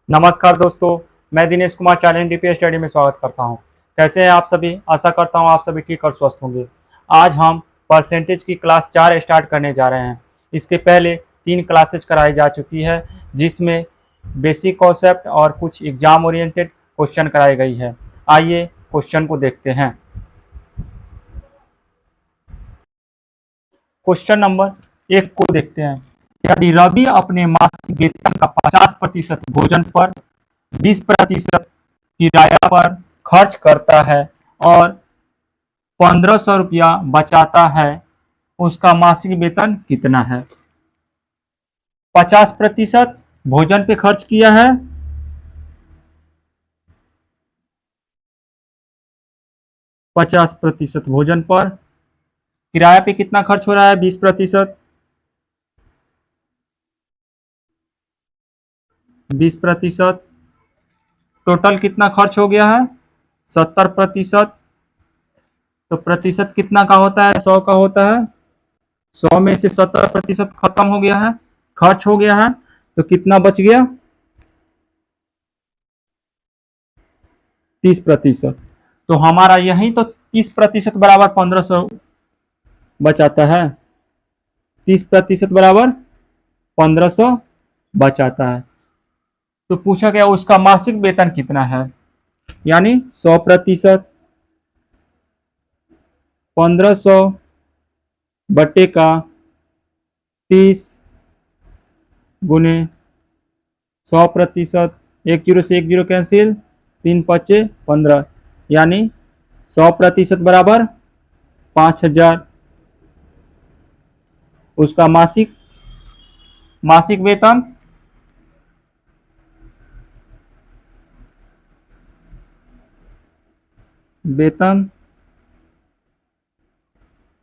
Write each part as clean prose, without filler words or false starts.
नमस्कार दोस्तों, मैं Dinesh Kumar challenge DPS study में स्वागत करता हूं। कैसे हैं आप सभी? आशा करता हूं आप सभी ठीक और स्वस्थ होंगे। आज हम परसेंटेज की क्लास 4 स्टार्ट करने जा रहे हैं। इसके पहले 3 क्लासेज कराई जा चुकी है, जिसमें बेसिक कॉन्सेप्ट और कुछ एग्जाम ओरिएंटेड क्वेश्चन कराई गई है। आइए क्वेश्चन को देखते हैं। क्वेश्चन नंबर 1 को देखते हैं। यदि रवि अपने मासिक वेतन का 50% भोजन पर, 20% किराया पर खर्च करता है और 1500 रुपया बचाता है, उसका मासिक वेतन कितना है? 50% भोजन पे खर्च किया है, 50% भोजन पर, किराया पे कितना खर्च हो रहा है? 20%, 20%, टोटल कितना खर्च हो गया है? 70%। तो प्रतिशत कितना का होता है? 100 का होता है। 100 में से 70% खत्म हो गया है, खर्च हो गया है, तो कितना बच गया? 30%। तो हमारा यही तो 30% बराबर 1500 बचाता है। 30% बराबर 1500 बचाता है। तो पूछा गया उसका मासिक वेतन कितना है, यानी 100%, 1500 बटे का 30 गुने 100%, 1 जीरो से 1 जीरो कैंसिल, 3×5=15, यानी 100% बराबर 5000। उसका मासिक वेतन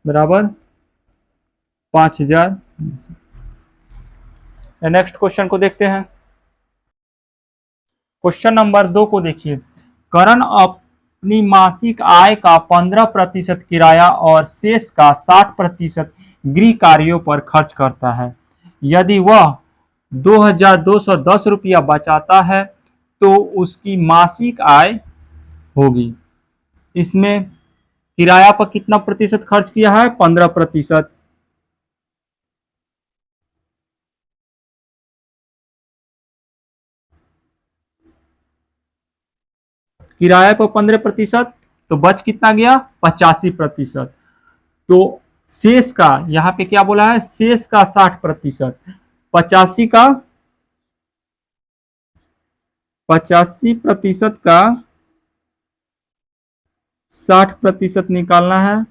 बराबर 5000। नेक्स्ट क्वेश्चन को देखते हैं। क्वेश्चन नंबर 2 को देखिए। करण अपनी मासिक आय का 15% किराया और शेष का 60% गृह कार्यों पर खर्च करता है। यदि वह 2210 रुपया बचाता है तो उसकी मासिक आय होगी। इसमें किराया पर कितना प्रतिशत खर्च किया है? 15%। किराए पर 15%, तो बच कितना गया? 85%। तो शेष का यहां पे क्या बोला है? शेष का 60%। 85% का 60% निकालना है।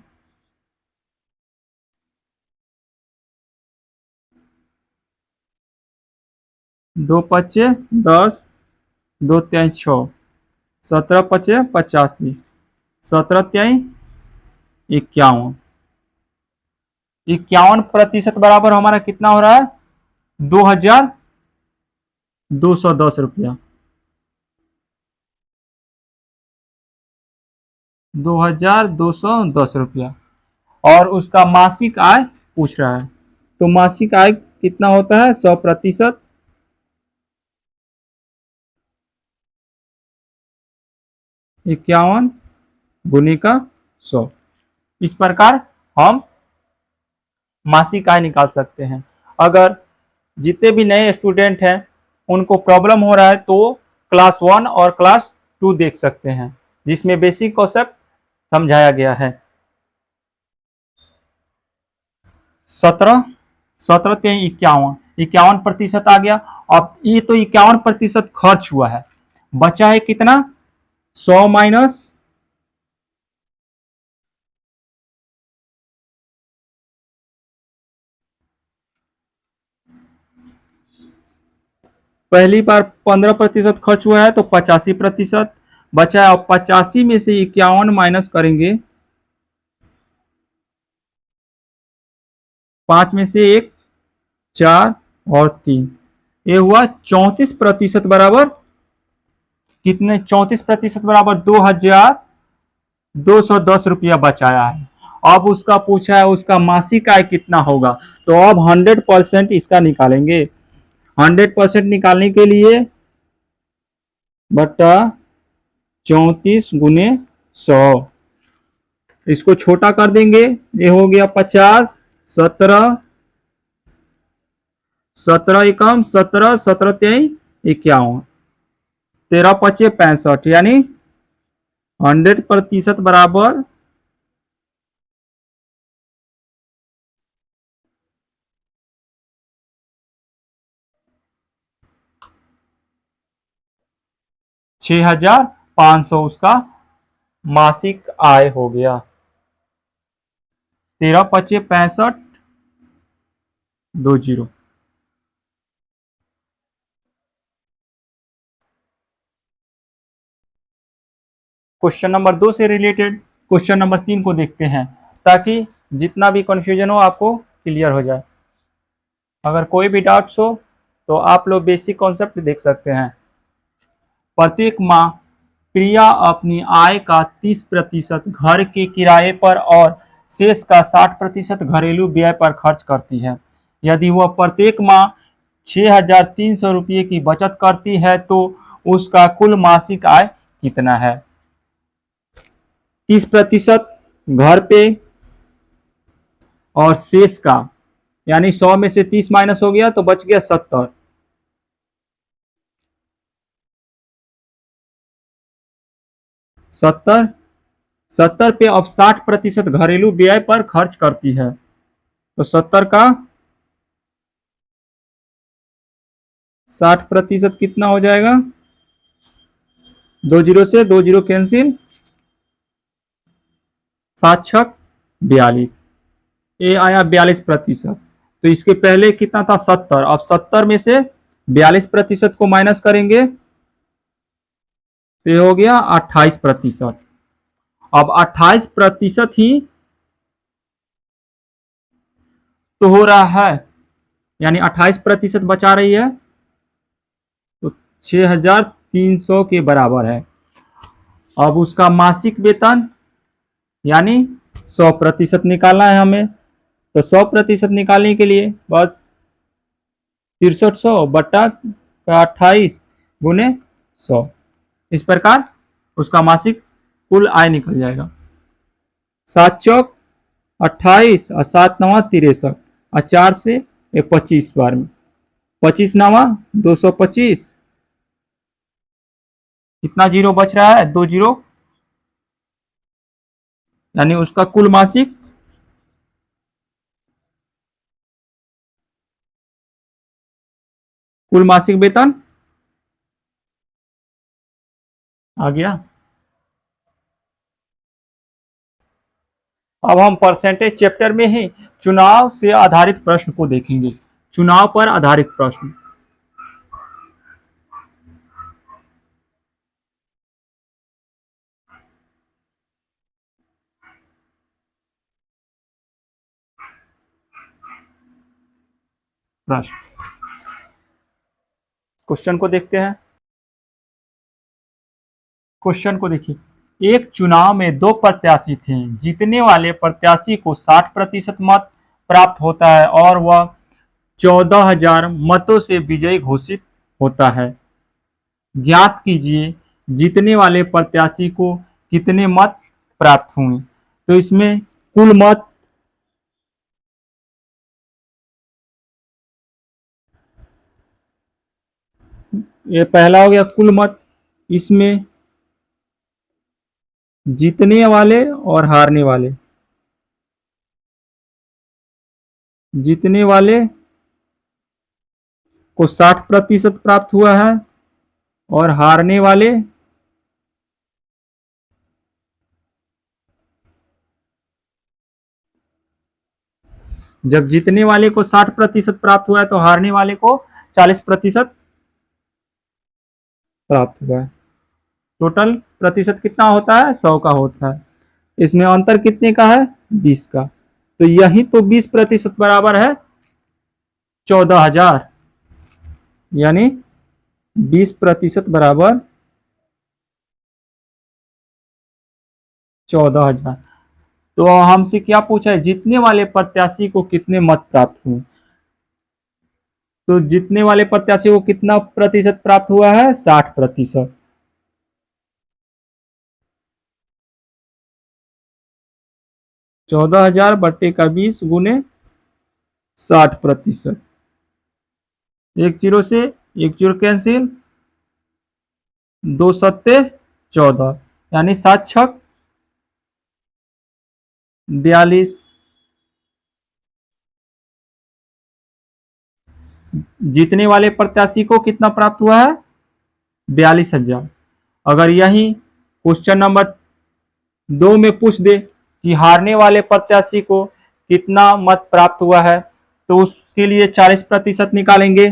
दो पच्चे 10, 2 त्याई 6, 17 पचे 85, 17 त्याई 51। 51% बराबर हमारा कितना हो रहा है? 2210 रुपया। 2210 रुपया। और उसका मासिक आय पूछ रहा है, तो मासिक आय कितना होता है? 100%, 51 गुने का 100। इस प्रकार हम मासिक आय निकाल सकते हैं। अगर जितने भी नए स्टूडेंट हैं उनको प्रॉब्लम हो रहा है तो क्लास 1 और क्लास 2 देख सकते हैं, जिसमें बेसिक कॉन्सेप्ट समझाया गया है। 17 17 त्याई 51, 51% आ गया। अब ये तो 51% खर्च हुआ है, बचा है कितना? 100 माइनस पहली बार 15% खर्च हुआ है तो 85% बचा है। अब 85 में से 51 माइनस करेंगे, 5 में से 1, 4 और 3, ये हुआ 34% बराबर कितने? 34% बराबर 2210 रुपया बचाया है। अब उसका पूछा है उसका मासिक आय कितना होगा, तो अब 100% इसका निकालेंगे। 100% निकालने के लिए बटा 34 गुने 100। इसको छोटा कर देंगे, ये हो गया 50, 17, 17 एकम 17, 17 तेई 51, 13 पचे 65, यानी 100% बराबर 6,500 उसका मासिक आय हो गया। 13 पचे 65, 20। क्वेश्चन नंबर 2 से रिलेटेड क्वेश्चन नंबर 3 को देखते हैं, ताकि जितना भी कंफ्यूजन हो आपको क्लियर हो जाए। अगर कोई भी डाउट्स हो तो आप लोग बेसिक कॉन्सेप्ट देख सकते हैं। प्रत्येक माह प्रिया अपनी आय का 30% घर के किराए पर और शेष का 60% घरेलू व्यय पर खर्च करती है। यदि वह प्रत्येक माह 6,300 रुपये की बचत करती है तो उसका कुल मासिक आय कितना है। 30% घर पे और शेष का, यानी 100 में से 30 माइनस हो गया तो बच गया 70। 70 पे अब 60% घरेलू व्यय पर खर्च करती है, तो 70 का 60% कितना हो जाएगा। 2 जीरो से 2 जीरो कैंसिल, 7 छक 42, ये आया 42%। तो इसके पहले कितना था 70, अब 70 में से 42% को माइनस करेंगे तो हो गया 28%। अब 28% ही तो हो रहा है, यानी 28% बचा रही है, तो 6,300 के बराबर है। अब उसका मासिक वेतन यानी 100% निकालना है हमें, तो 100% निकालने के लिए बस 6300 बटा 28 गुने 100, इस प्रकार उसका मासिक कुल आय निकल जाएगा। 7 चौक 28 और 7 नवा 63 और 4 से 25 बार में 25 नवा 225, कितना जीरो बच रहा है 2 जीरो, यानी उसका कुल मासिक वेतन आ गया। अब हम परसेंटेज चैप्टर में ही चुनाव से आधारित प्रश्न को देखेंगे। चुनाव पर आधारित प्रश्न। क्वेश्चन को देखते हैं। क्वेश्चन को देखिए, एक चुनाव में 2 प्रत्याशी थे। जीतने वाले प्रत्याशी को 60% मत प्राप्त होता है और वह 14,000 मतों से विजयी घोषित होता है। ज्ञात कीजिए जीतने वाले प्रत्याशी को कितने मत प्राप्त हुए। तो इसमें कुल मत ये पहला हो गया कुल मत, इसमें जीतने वाले और हारने वाले, जीतने वाले को 60% प्राप्त हुआ है और हारने वाले जब जीतने वाले को 60% प्राप्त हुआ है तो हारने वाले को 40% प्राप्त हुआ है। टोटल प्रतिशत कितना होता है 100 का होता है। इसमें अंतर कितने का है 20 का, तो यही तो 20% बराबर है 14,000, यानी 20% बराबर 14,000। तो हमसे क्या पूछा है, जीतने वाले प्रत्याशी को कितने मत प्राप्त हुए। तो जीतने वाले प्रत्याशी को कितना प्रतिशत प्राप्त हुआ है 60%, 14,000 बट्टे का 20 गुने 60%। एक जीरो से एक जीरो कैंसिल, 2 सत्ते 14, यानी 7 छक 42। जीतने वाले प्रत्याशी को कितना प्राप्त हुआ है? 42,000। अगर यही क्वेश्चन नंबर 2 में पूछ दे कि हारने वाले प्रत्याशी को कितना मत प्राप्त हुआ है, तो उसके लिए 40% निकालेंगे।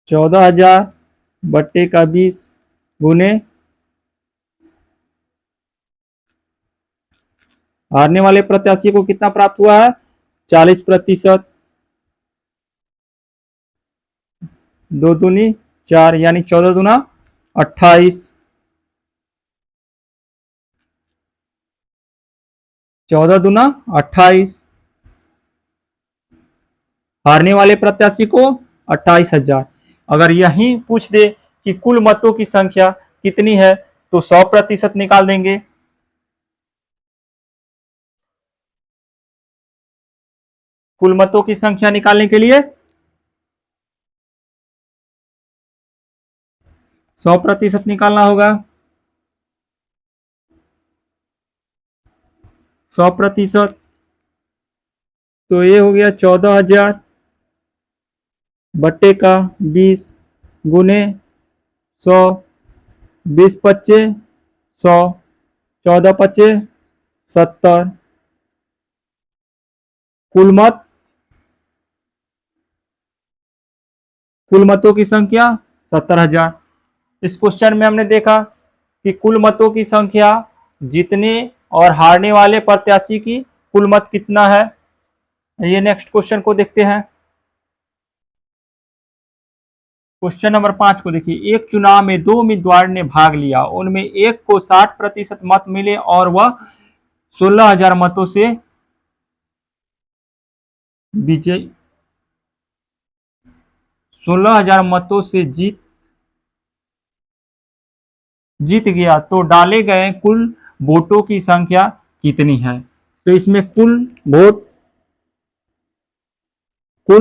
14,000 बट्टे का 20 गुने हारने वाले प्रत्याशी को कितना प्राप्त हुआ है? 40%। 2 दूनी 4, यानी 14 दूना 28। 14 दूना 28। हारने वाले प्रत्याशी को 28,000। अगर यही पूछ दे कि कुल मतों की संख्या कितनी है, तो 100% निकाल देंगे। कुल मतों की संख्या निकालने के लिए 100% निकालना होगा। 100%, तो ये हो गया 14,000 बट्टे का 20 गुने 100, 20 पच्चे 100, 14 पच्चे 70। कुल मतों की संख्या 70,000। इस क्वेश्चन में हमने देखा कि कुल मतों की संख्या जीतने और हारने वाले प्रत्याशी की कुल मत कितना है। ये नेक्स्ट क्वेश्चन को देखते हैं। क्वेश्चन नंबर 5 को देखिए। एक चुनाव में 2 उम्मीदवार ने भाग लिया, उनमें एक को 60% मत मिले और वह 16,000 मतों से विजय 16,000 मतों से जीत गया, तो डाले गए कुल वोटों की संख्या कितनी है? तो इसमें कुल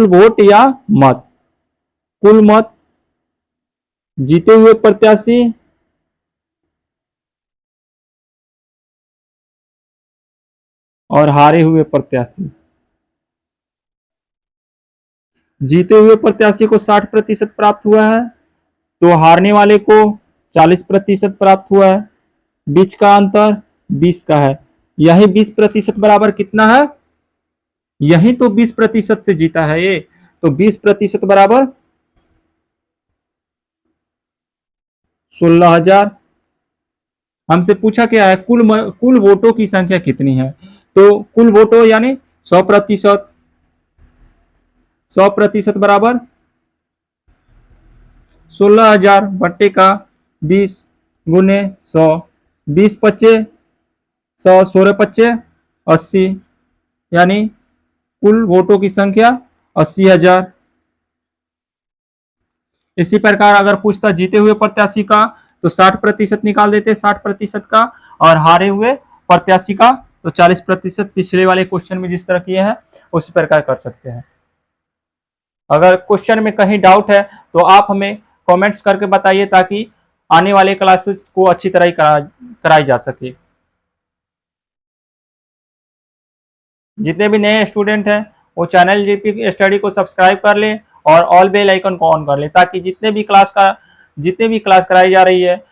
वोट या मत, कुल मत जीते हुए प्रत्याशी और हारे हुए प्रत्याशी। जीते हुए प्रत्याशी को 60% प्राप्त हुआ है, तो हारने वाले को 40% प्राप्त हुआ है। बीच का अंतर 20 का है। यही 20% बराबर कितना है? यही तो 20% से जीता है ये, तो 20% बराबर 16,000। हमसे पूछा क्या है? कुल वोटों की संख्या कितनी है, तो कुल वोटों यानी 100%। 100% बराबर 16,000 बट्टे का 20 गुने 100, 20 पच्चे 100, 16 पच्चे 80, यानी कुल वोटों की संख्या 80,000। इसी प्रकार अगर पूछता जीते हुए प्रत्याशी का, तो 60% निकाल देते 60% का, और हारे हुए प्रत्याशी का तो 40%। पिछले वाले क्वेश्चन में जिस तरह किए हैं उसी प्रकार कर सकते हैं। अगर क्वेश्चन में कहीं डाउट है तो आप हमें कमेंट्स करके बताइए, ताकि आने वाले क्लासेस को अच्छी तरह कराई जा सके। जितने भी नए स्टूडेंट हैं वो चैनल जीपी स्टडी को सब्सक्राइब कर लें और ऑल बेल आइकन को ऑन कर लें, ताकि जितने भी क्लास कराई जा रही है,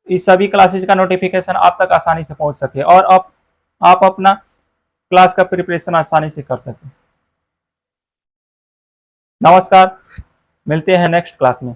इस सभी क्लासेस का नोटिफिकेशन आप तक आसानी से पहुंच सके और आप अपना क्लास का प्रिपरेशन आसानी से कर सकें। नमस्कार, मिलते हैं नेक्स्ट क्लास में।